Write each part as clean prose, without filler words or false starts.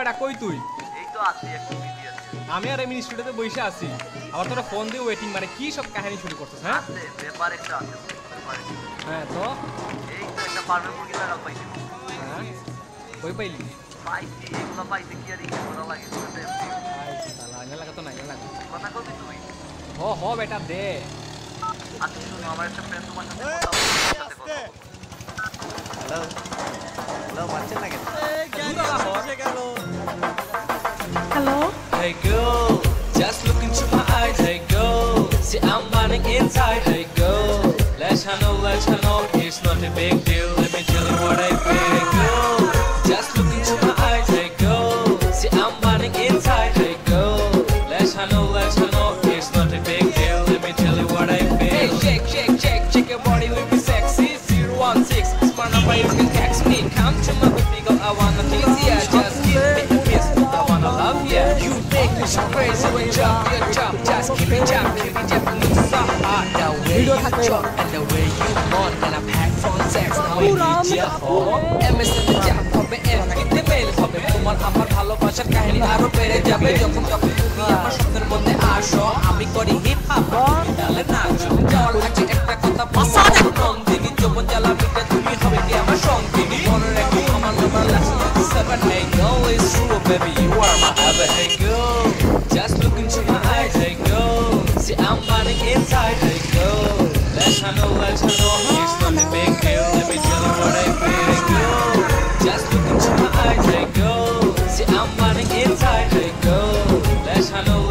বেটা কই তুই? এই তো আছি একটু বিজি আছি। আমি আর এমনি স্টুডিওতে বসে আছি। আবার তোরা ফোন দিয়ে ওয়েটিং মানে কি সব কাহিনী শুরু করছিস হ্যাঁ? আছে ব্যাপার একটা আছে। হ্যাঁ তো এই তো একটা ফার্মে মুরগি লাগা পাইছি। হ্যাঁ কই পাইলি? পাইছি এগুলো পাইছি কি আর ইচ্ছে করা লাগে বুঝতে পারছি। শালা না লাগা তো না লাগা। কথা কবি তুই? হ বেটা দে। আচ্ছা শুনো আমার একটা ফ্রেন্ড তোমার সাথে কথা বলতে। হ্যালো হ্যালো বাচ্চা লাগে Hello? Hey girl, just look into my eyes. Hey girl, see I'm burning inside. Hey girl, let's know, it's not a big deal. Let me tell you what I feel. Hey girl, just look into my eyes. Hey girl, see I'm burning inside. Hey girl, let's know, it's not a big deal. Let me tell you what I feel. Hey, shake your body will be sexy. 016, it's my number, you can text me. Come to my baby girl, I wanna tease ya. Just give me a kiss, I wanna love ya. You make me so crazy when jump, just keep it jump, look so hot. The way you jump and the way you moan, and I'm packed for sex. Now we need ya home. MSN the jump, হবে everything mail হবে. তোমার আমার ভালোবাসার কাহিনী আরো বেড়ে যাবে যখন তুমি আমার স্বপ্নের মধ্যে আসো। আমি করি হিপ হপ, ডালে নাচো। যাওয়ার আগে একটা কথা বলবো, নন্দিনী যৌবন জ্বালা মিটে তুমি হবে কি আমার সঙ্গিনী। মনে রেখো আমার number last 7. Hey girl, it's true baby, you are my ever. Hey girl, just look into my eyes. Hey girl, see I'm burning inside. Hey girl, let's know, it's not a big deal. Let me tell you what I feel. Hey girl, just look into my eyes. Hey girl, see I'm burning inside. Hey girl, let's know,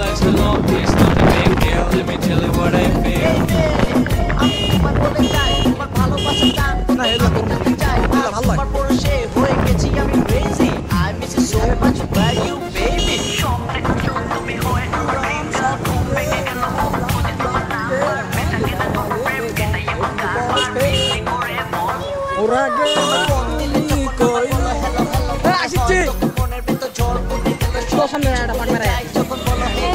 it's not a big deal. Let me tell you what I feel. আমি তোমার বলে যাই তোমার ভালোবাসার টান না এটা করতে চাই তোমার পরশে হয়ে গেছি আমি crazy I miss you so much where you baby সবরে কোন তুমি হয়ে ড্রিম সব ভেঙে গেল বুঝে তোমার নাম মেটা গেল প্রেম কেটে এখন কারবার মিসিং করে মন ওরা গেল বন্ধি কই আসিছি মনের ভিতর ঝড় উঠে গেল তোর সামনে একটা পাট মেরে যখন বলো হে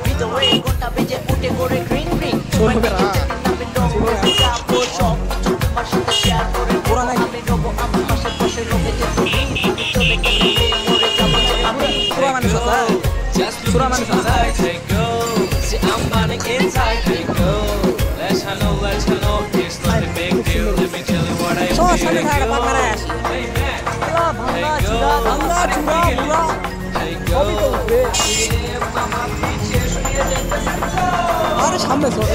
ভিতরে গোটা বেজে উঠে করে গ্রিন গ্রিন শোন হবে না Hey girl, see I'm burning inside. Hey girl, let's know, it's not a big deal. Let me tell you what I feel. Hey girl, hey man, hey girl, hey girl. আরে সামনে চল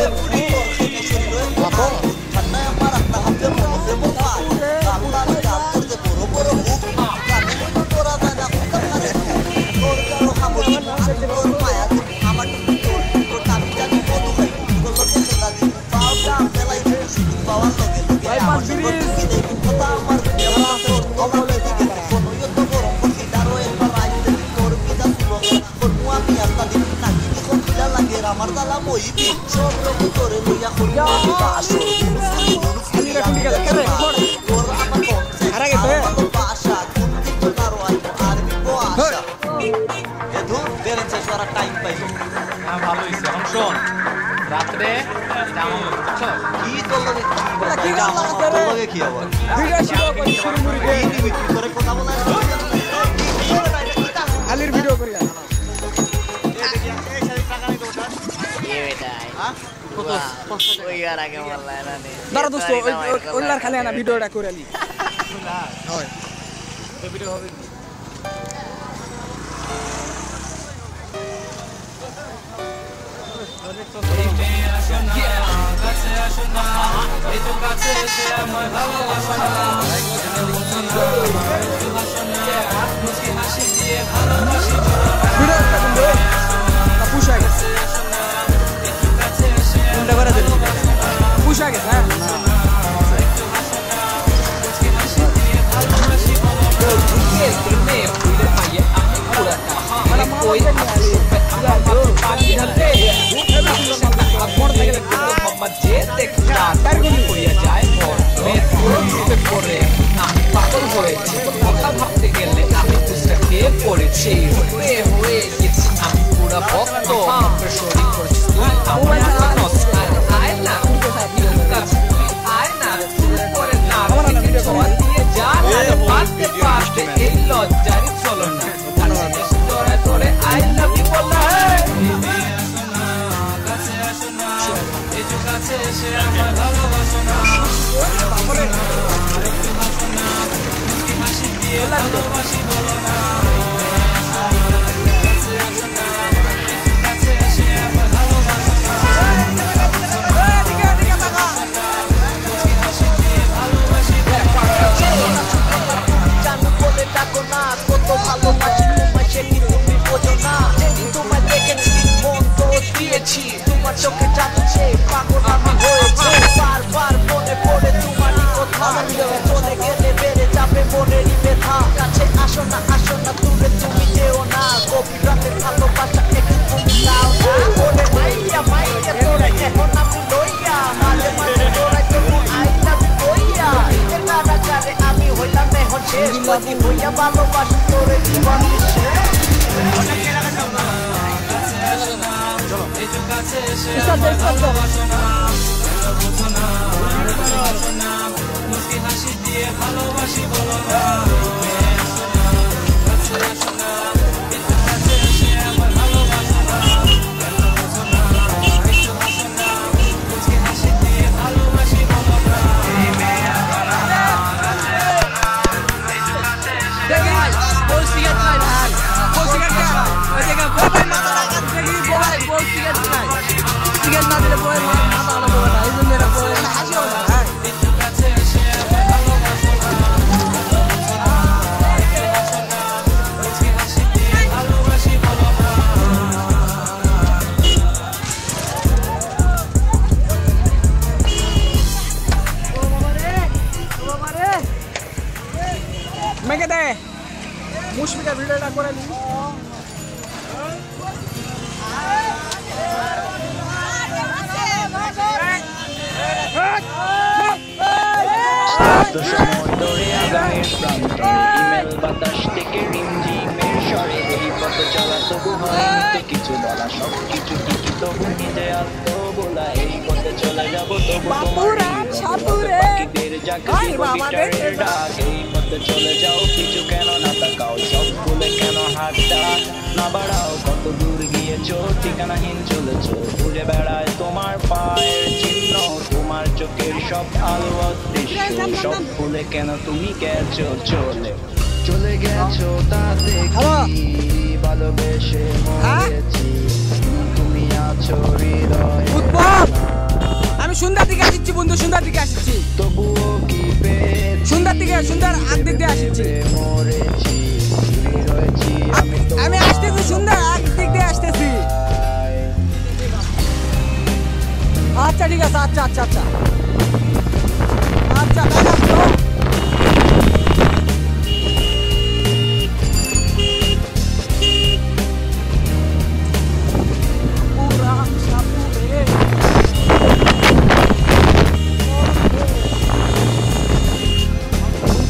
আমার দালা মইবি সব রকম করে লইয়া খুলিয়া আসো আমি রে কুলি গেল করে তোর আমার কোন আরে গেছে ভাষা কোন দিন কারো আইবো আরবি ভাষা এ ধুর বেরেন্সে সারা টাইম পাইছো হ্যাঁ ভালো হইছে এখন শোন রাতে যাও বুঝছো কি তোর লগে কি লগে কি আবার ভিডিও শুরু করি শুরু মুড়ি দে কি করে কথা বলা আলির ভিডিও করি দাঁড়া দোস্ত ওইলার খালি আনা ভিডিওটা করে আলি হয় ভিডিও হবে পুষা গেছে কোনটা করে দিল পুষা গেছে হ্যাঁ ভাবতে গেলে আমি পুষ্টা খেয়ে পড়েছি হয়ে গেছি আমি পুরা ভক্ত পাগলাজি হইয়া ভালোবাসা তোরে জীবন দিছে মেকে দে মুশফিকা ভিডিওটা করে নি সমুদ্রে আগামীর প্রান্তরে ইমেল বাতাস থেকে রিমঝিমের স্বরে এই পথ চলা তবু হয়নি কিছু বলা সব কিছু ঠিকই তবু নিজে আত্ম বলা এই পথে চলে যাব তবু পাখিদের জাগিটারের ডাক এই পথে চলে যাও কিছু কেন না তাকাও সব ভুলে কেন হাতটা না বাড়াও কত দূর গিয়েছো ঠিকানাহীন চলেছো ঘুরে বেড়ায় তোমার পায়ের চিহ্ন তোমার চোখের সব আলো অদৃশ্য সব ভুলে কেন তুমি গেছো চলে গেছো তাতে কি ভালোবেসে মরেছি তুমি আছো হৃদয়ে আমি সুন্দর দিকে আসছি বন্ধু সুন্দর দিকে আসছি তবুও কি পেয়েছি সুন্দর দিকে সুন্দর আগ দিক দিয়ে আসছি মরেছি রয়েছি আমি আসতেছি সুন্দর আগ দিক দিয়ে আসতেছি আচ্ছা ঠিক আছে আচ্ছা আচ্ছা আচ্ছা আচ্ছা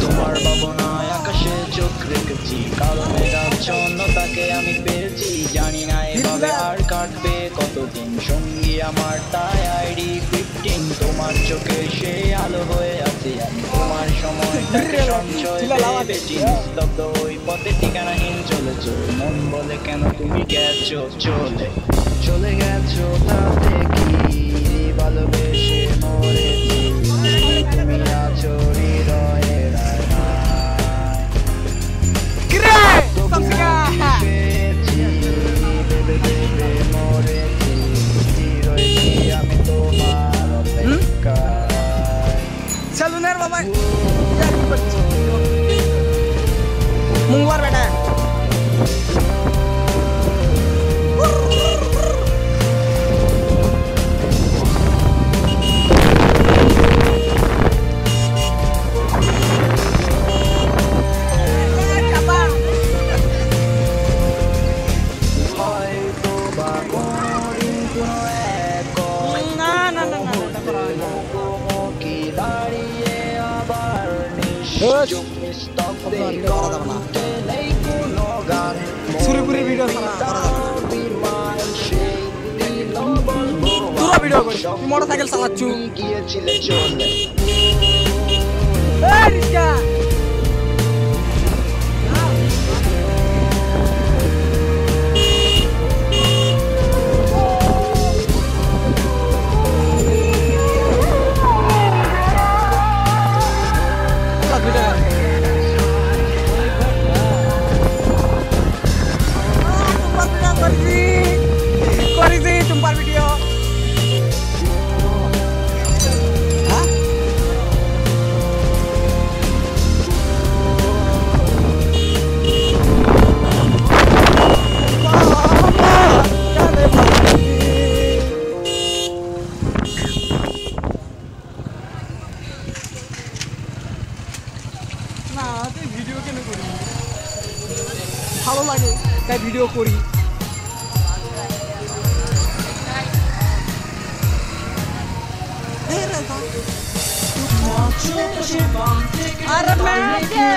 তোমার ভাবনায় আকাশে চোখ রেখেছি কালো মেঘাচ্ছন্ন তাকে আমি পেয়েছি জানি না এভাবে আর কাটবে কতদিন সঙ্গী আমার তাই আইডি 15 তোমার চোখে সে আলো হয়ে আছে আমি তোমার সময়টাকে সঞ্চয় ভেবেছি নিস্তব্ধ ওই পথে ঠিকানাহীন চলেছ মন বলে কেন তুমি গেছো চলে গেছো তাতে কি ভালোবেসে মরেছি তুমি আছো হৃদয়ে সেলুনের বাবা মুঙ্গবার বেটা সুরিপুরি ভিডিও পুরো ভিডিও করি মোটরসাইকেল চালাচ্ছু গিয়েছিলে চলে তোমার ভিডিও না তুই ভিডিও কেন করি ভালো লাগে তাই ভিডিও করি আরে ম্যাকে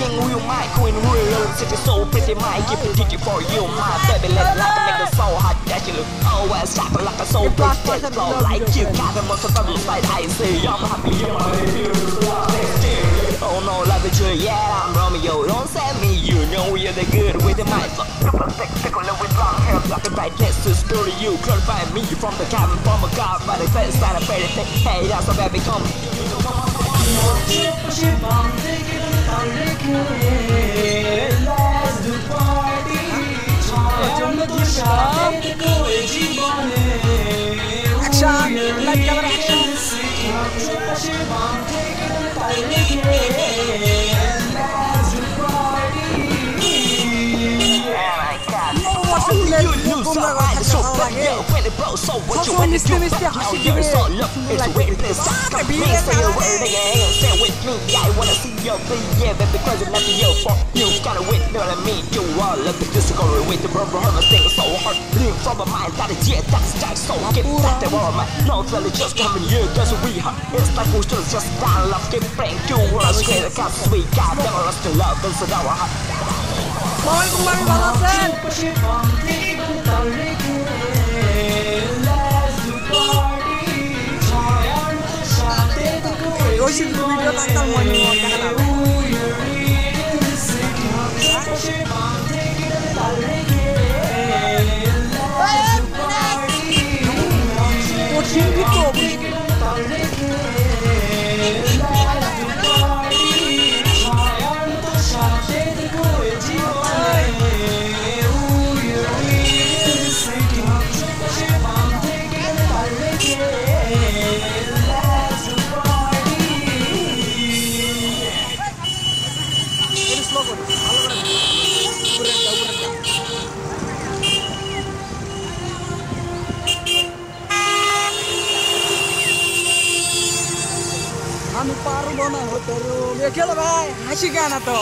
King real my queen real city so pretty my keep it digit for you my baby let like make the so hot that you look always sharp like a so pretty flow like you got the most of the side I see I'm happy oh no love it yeah I'm Romeo don't send me you know you're the good with the mic particular with long hair like a brightness to story you clarify me from the cabin from a car by the face and a fairy thing hey that's a baby come action like camera action so what you want to do how you so look it's weakness come please say a word again stay with me I wanna see your thing yeah baby because it's nothing your fault you gotta wait know what I mean you are look at this go with the rubber hammer thing so hard live from my mind that is yeah that's that so get that the world man no really just coming here cause we have it's like we should just down love get frank you wanna square the cast we got never lost the love and so now I have kembali ভালো আছেন ওই video তাকাল মনে দেখা কঠিন video আমি পারবো না হতে দেখে ভাই হাসি গানা তো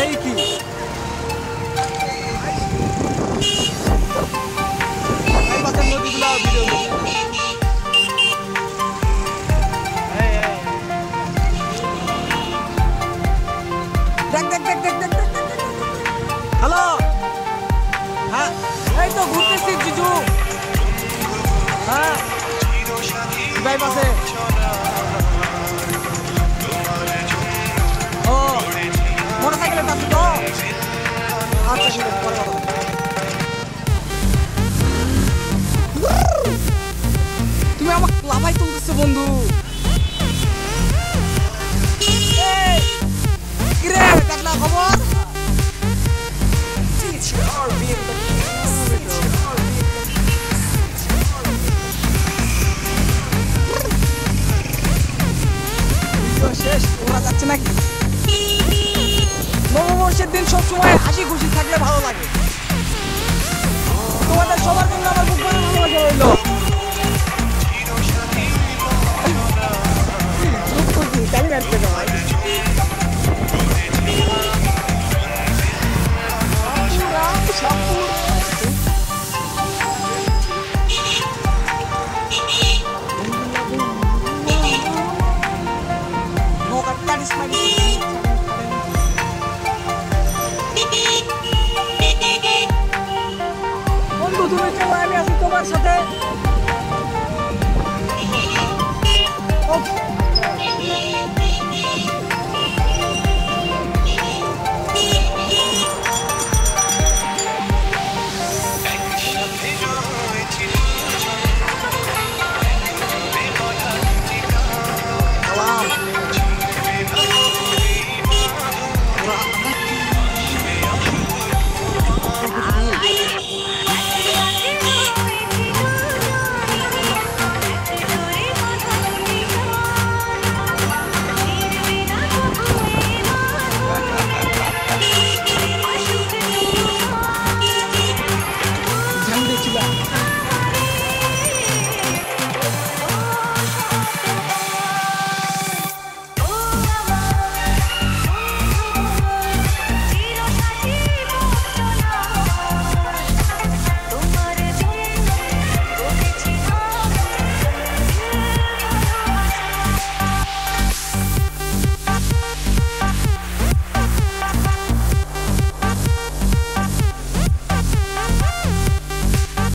এই কি এই বাতের নদীগুলো ভিডিও দেখ দেখ দেখ দেখ দেখ হ্যালো হ্যাঁ এই তো ঘুরতেছি জিজু হ্যাঁ ভাই পাশে ও মোটরসাইকেলের পাশে তো আচ্ছা ঠিক আছে পরে তুমি আমাকে লাভাই তুলতেছো বন্ধু কিরে দেখলা খবর শেষ ওরা যাচ্ছে নাকি নববর্ষের দিন সবসময় হাসি খুশি থাকলে ভালো লাগে তোমাদের সবার জন্য আমার খুব ভালো ভালোবাসা রইল তাই রাখতে ভাই বন্ধু তুমি চলো আমি আছি তোমার সাথে